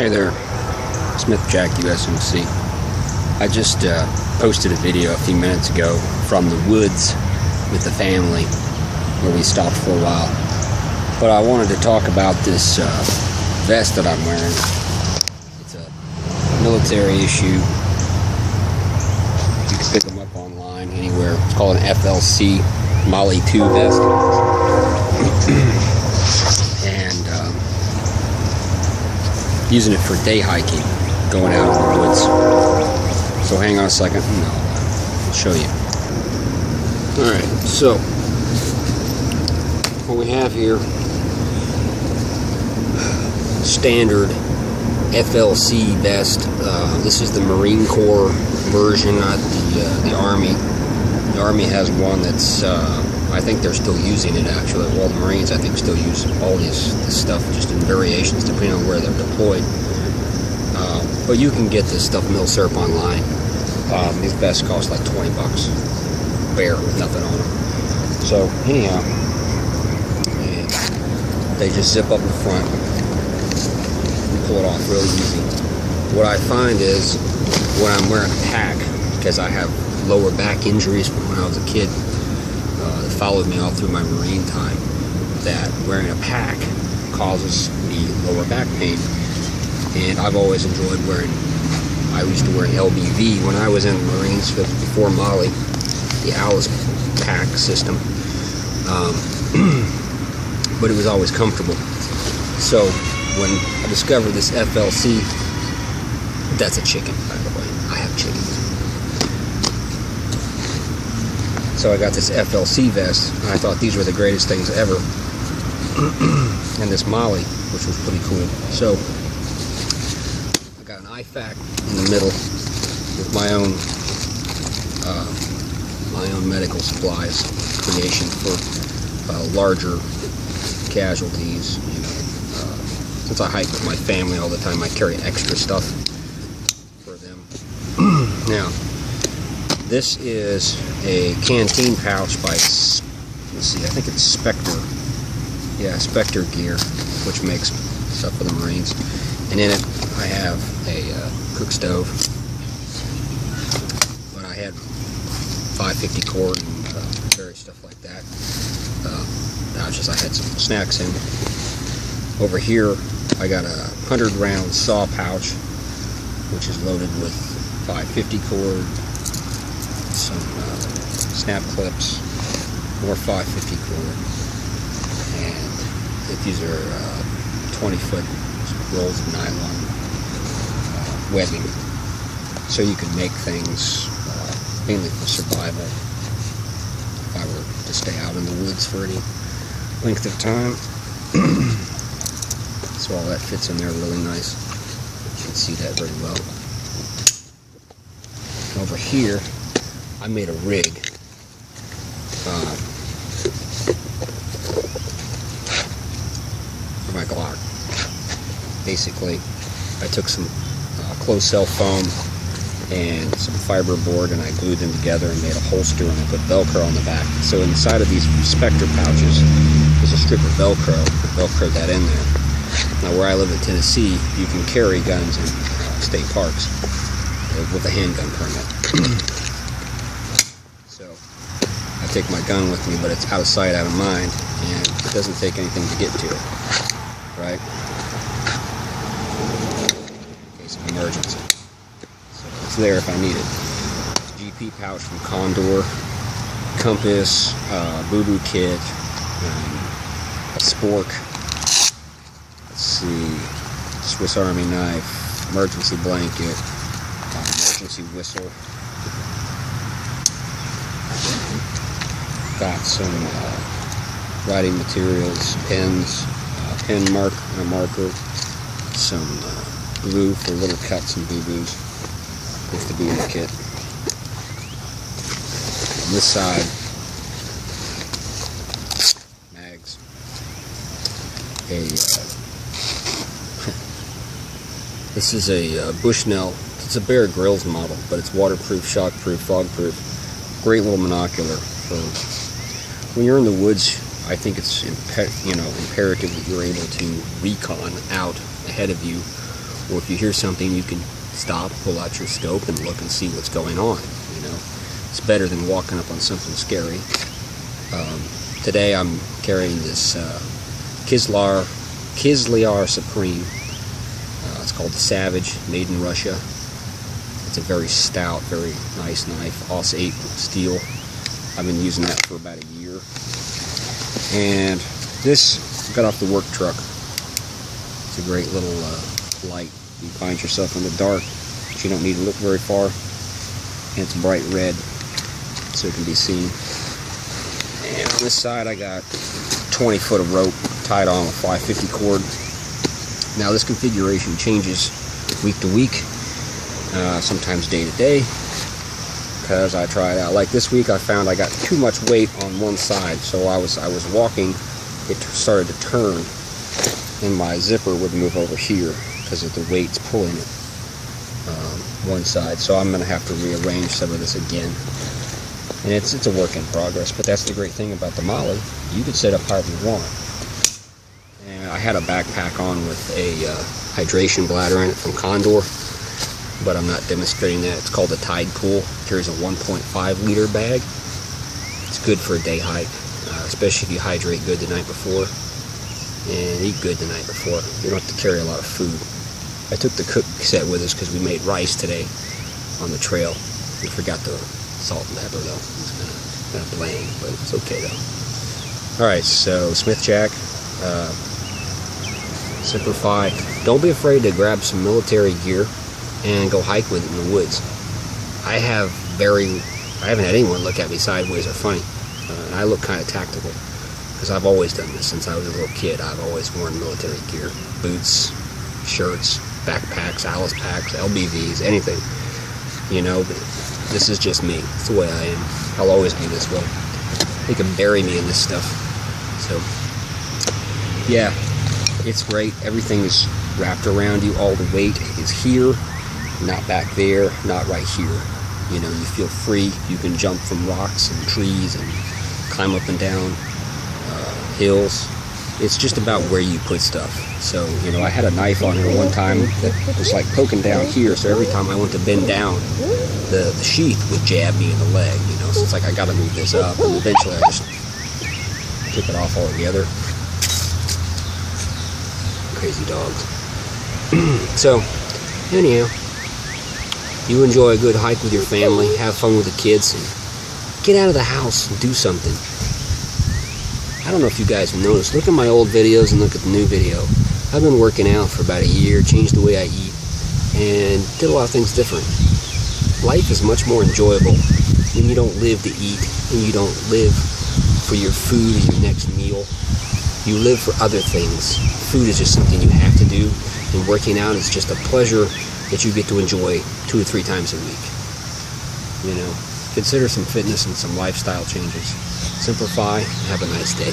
Hey there, Smith Jack USMC. I just posted a video a few minutes ago from the woods with the family where we stopped for a while. But I wanted to talk about this vest that I'm wearing. It's a military issue. You can pick them up online anywhere. It's called an FLC molle 2 vest. And using it for day hiking, going out in the woods. So hang on a second and I'll show you. Alright, so what we have here, standard FLC vest. This is the Marine Corps version, not the Army. The Army has one that's, I think they're still using it actually. Well, the Marines I think still use all this stuff just in variations depending on where they're deployed. But you can get this stuff mil-serp online. These vests cost like $20. Bare with nothing on them. So anyhow, and they just zip up the front, pull it off really easy. What I find is when I'm wearing a pack, because I have lower back injuries from when I was a kid that followed me all through my Marine time, that wearing a pack causes me lower back pain. And I've always enjoyed wearing, I used to wear an LBV when I was in the Marines before molle, the Alice pack system. But it was always comfortable. So when I discovered this FLC, that's a chicken, by the way. I have chickens. So I got this FLC vest, and I thought these were the greatest things ever. And this molle, which was pretty cool. So I got an IFAC in the middle with my own medical supplies creation for larger casualties. You know, since I hike with my family all the time, I carry extra stuff for them. Now, this is a canteen pouch by, let's see, I think it's Specter. Yeah, Specter Gear, which makes stuff for the Marines. And in it, I have a cook stove. But I had 550 cord and various stuff like that. Pouches, I had some snacks in. Over here, I got a 100-round saw pouch, which is loaded with 550 cord, some snap clips, more 550 cord, and these are 20-foot rolls of nylon webbing, so you can make things mainly for survival. If I were to stay out in the woods for any length of time. So all that fits in there really nice. You can see that very well. Over here, I made a rig. For my Glock. Basically, I took some closed cell foam and some fiberboard, and I glued them together and made a holster, and I put Velcro on the back. So inside of these Specter pouches is a strip of Velcro. I Velcroed that in there. Now, where I live in Tennessee, you can carry guns in state parks with a handgun permit. So I take my gun with me, but it's out of sight, out of mind, and it doesn't take anything to get to it, right? In case of emergency. So it's there if I need it. GP pouch from Condor, compass, boo-boo kit, a spork. Let's see, Swiss Army knife, emergency blanket, emergency whistle. Got some writing materials, pens, pen marker, some glue for little cuts and boo-boos with the boo-boo kit. On this side, mags. This is a Bushnell. It's a Bear Grylls model, but it's waterproof, shockproof, fogproof. Great little monocular for when you're in the woods. I think it's imperative that you're able to recon out ahead of you or if you hear something, you can stop, pull out your scope, and look and see what's going on. You know, it's better than walking up on something scary. Today I'm carrying this Kislyar Supreme. It's called the Savage, made in Russia. It's a very stout, very nice knife, AUS 8 steel. I've been using that for about a year. And this got off the work truck. It's a great little light. You find yourself in the dark, but you don't need to look very far. And it's bright red, so it can be seen. And on this side I got 20 foot of rope tied on a 550 cord. Now this configuration changes week to week, sometimes day to day, because I try it out. Like this week I found I got too much weight on one side, so I was walking, it started to turn, and my zipper would move over here because of the weight's pulling it one side. So I'm going to have to rearrange some of this again. And it's a work in progress, but that's the great thing about the molle. You can set up however you want. And I had a backpack on with a hydration bladder in it from Condor, but I'm not demonstrating that. It's called the Tide Pool. It carries a 1.5 liter bag. It's good for a day hike, especially if you hydrate good the night before and eat good the night before. You don't have to carry a lot of food. I took the cook set with us because we made rice today on the trail. We forgot the salt and pepper though. It's kind of bland, but it's okay though. Alright, so Smith Jack, Simplify. Don't be afraid to grab some military gear and go hike with it in the woods. I haven't had anyone look at me sideways or funny. And I look kind of tactical because I've always done this since I was a little kid. I've always worn military gear, boots, shirts, backpacks, Alice packs, LBVs, anything. You know, but this is just me. It's the way I am. I'll always be this way. They can bury me in this stuff. So, yeah, it's great. Everything is wrapped around you. All the weight is here, not back there, not right here. You know, you feel free. You can jump from rocks and trees and climb up and down hills. It's just about where you put stuff. So, you know, I had a knife on here one time that was like poking down here, so every time I went to bend down, the sheath would jab me in the leg, you know, so it's like I gotta move this up, and eventually I just took it off altogether. Crazy dogs. So, anyhow, you enjoy a good hike with your family, have fun with the kids, and get out of the house and do something. I don't know if you guys have noticed. Look at my old videos and look at the new video. I've been working out for about a year, changed the way I eat, and did a lot of things different. Life is much more enjoyable when you don't live to eat, and you don't live for your food or your next meal. You live for other things. Food is just something you have to do, and working out is just a pleasure that you get to enjoy 2 or 3 times a week. You know, consider some fitness and some lifestyle changes. Simplify. Have a nice day.